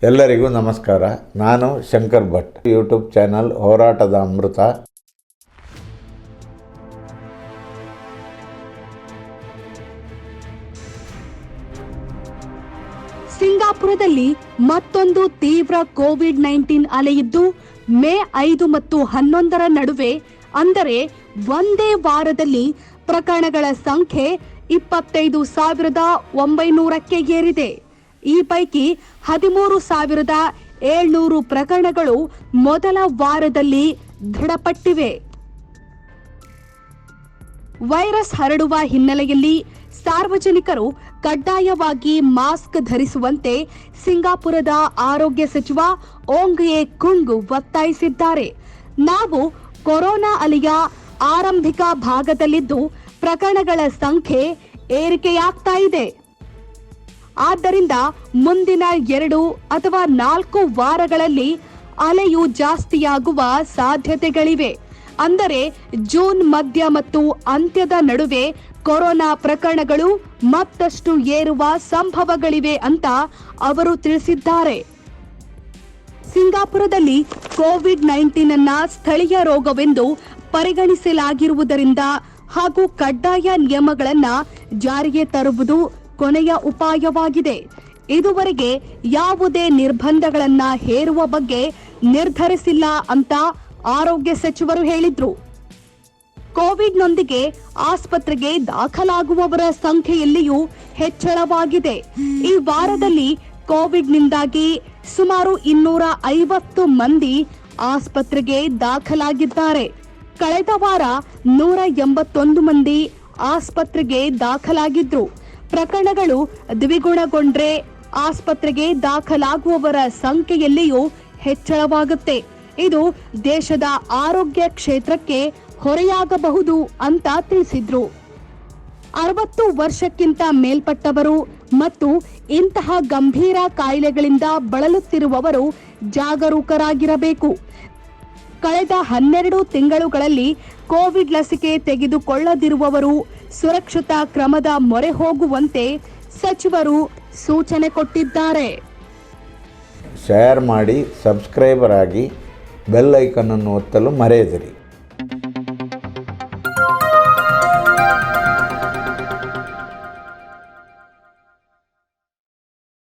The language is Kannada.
ಎಲ್ಲರಿಗೂ ನಮಸ್ಕಾರ. ನಾನು ಶಂಕರ್ ಭಟ್. ಯೂಟ್ಯೂಬ್ ಚಾನಲ್ ಹೋರಾಟದ ಅಮೃತ. ಸಿಂಗಾಪುರದಲ್ಲಿ ಮತ್ತೊಂದು ತೀವ್ರ ಕೋವಿಡ್-19 ಅಲೆಯಿದ್ದು ಮೇ 5 ಮತ್ತು 11ರ ನಡುವೆ ಅಂದರೆ ಒಂದೇ ವಾರದಲ್ಲಿ ಪ್ರಕರಣಗಳ ಸಂಖ್ಯೆ 25,900ಕ್ಕೆ ಏರಿದೆ. ಈ ಪೈಕಿ 13,700 ಪ್ರಕರಣಗಳು ಮೊದಲ ವಾರದಲ್ಲಿ ದೃಢಪಟ್ಟಿವೆ. ವೈರಸ್ ಹರಡುವ ಹಿನ್ನೆಲೆಯಲ್ಲಿ ಸಾರ್ವಜನಿಕರು ಕಡ್ಡಾಯವಾಗಿ ಮಾಸ್ಕ್ ಧರಿಸುವಂತೆ ಸಿಂಗಾಪುರದ ಆರೋಗ್ಯ ಸಚಿವ ಓಂಗ್ ಯೆ ಕುಂಗ್ ಒತ್ತಾಯಿಸಿದ್ದಾರೆ. ನಾವು ಕೊರೋನಾ ಅಲೆಯ ಆರಂಭಿಕ ಭಾಗದಲ್ಲಿದ್ದು ಪ್ರಕರಣಗಳ ಸಂಖ್ಯೆ ಏರಿಕೆಯಾಗ್ತಾ ಇದೆ. ಆದ್ದರಿಂದ ಮುಂದಿನ 2 ಅಥವಾ 4 ವಾರಗಳಲ್ಲಿ ಅಲೆಯು ಜಾಸ್ತಿಯಾಗುವ ಸಾಧ್ಯತೆಗಳಿವೆ. ಅಂದರೆ ಜೂನ್ ಮಧ್ಯ ಮತ್ತು ಅಂತ್ಯದ ನಡುವೆ ಕೊರೋನಾ ಪ್ರಕರಣಗಳು ಮತ್ತಷ್ಟು ಏರುವ ಸಂಭವಗಳಿವೆ ಅಂತ ಅವರು ತಿಳಿಸಿದ್ದಾರೆ. ಸಿಂಗಾಪುರದಲ್ಲಿ ಕೋವಿಡ್-19 ಅನ್ನ ಸ್ಥಳೀಯ ರೋಗವೆಂದು ಪರಿಗಣಿಸಲಾಗಿರುವುದರಿಂದ ಹಾಗೂ ಕಡ್ಡಾಯ ನಿಯಮಗಳನ್ನು ಜಾರಿಗೆ ತರುವುದು ಕೊನೆಯ ಉಪಾಯವಾಗಿದೆ. ಇದುವರೆಗೆ ಯಾವುದೇ ನಿರ್ಬಂಧಗಳನ್ನ ಹೇರುವ ಬಗ್ಗೆ ನಿರ್ಧರಿಸಿಲ್ಲ ಅಂತ ಆರೋಗ್ಯ ಸಚಿವರು ಹೇಳಿದ್ರು. ಕೋವಿಡ್ನೊಂದಿಗೆ ಆಸ್ಪತ್ರೆಗೆ ದಾಖಲಾಗುವವರ ಸಂಖ್ಯೆಯಲ್ಲಿಯೂ ಹೆಚ್ಚಳವಾಗಿದೆ. ಈ ವಾರದಲ್ಲಿ ಕೋವಿಡ್ನಿಂದಾಗಿ ಸುಮಾರು 250 ಮಂದಿ ಆಸ್ಪತ್ರೆಗೆ ದಾಖಲಾಗಿದ್ದಾರೆ. ಕಳೆದ ವಾರ 181 ಮಂದಿ ಆಸ್ಪತ್ರೆಗೆ ದಾಖಲಾಗಿದ್ರು. ಪ್ರಕರಣಗಳು ದ್ವಿಗುಣಗೊಂಡ್ರೆ ಆಸ್ಪತ್ರೆಗೆ ದಾಖಲಾಗುವವರ ಸಂಖ್ಯೆಯಲ್ಲಿಯೂ ಹೆಚ್ಚಳವಾಗುತ್ತೆ. ಇದು ದೇಶದ ಆರೋಗ್ಯ ಕ್ಷೇತ್ರಕ್ಕೆ ಹೊರೆಯಾಗಬಹುದು ಅಂತ ತಿಳಿಸಿದ್ರು. 60 ವರ್ಷಕ್ಕಿಂತ ಮೇಲ್ಪಟ್ಟವರು ಮತ್ತು ಇಂತಹ ಗಂಭೀರ ಕಾಯಿಲೆಗಳಿಂದ ಬಳಲುತ್ತಿರುವವರು ಜಾಗರೂಕರಾಗಿರಬೇಕು. ಕಳೆದ 12 ತಿಂಗಳುಗಳಲ್ಲಿ ಕೋವಿಡ್ ಲಸಿಕೆ ತೆಗೆದುಕೊಳ್ಳದಿರುವವರು ಸುರಕ್ಷತಾ ಕ್ರಮದ ಮೊರೆ ಹೋಗುವಂತೆ ಸಚಿವರು ಸೂಚನೆ ಕೊಟ್ಟಿದ್ದಾರೆ. ಶೇರ್ ಮಾಡಿ, ಸಬ್ಸ್ಕ್ರೈಬರ್ ಆಗಿ, ಬೆಲ್ ಐಕಾನ್ ಅನ್ನು ಒತ್ತಲು ಮರೆಯದಿರಿ.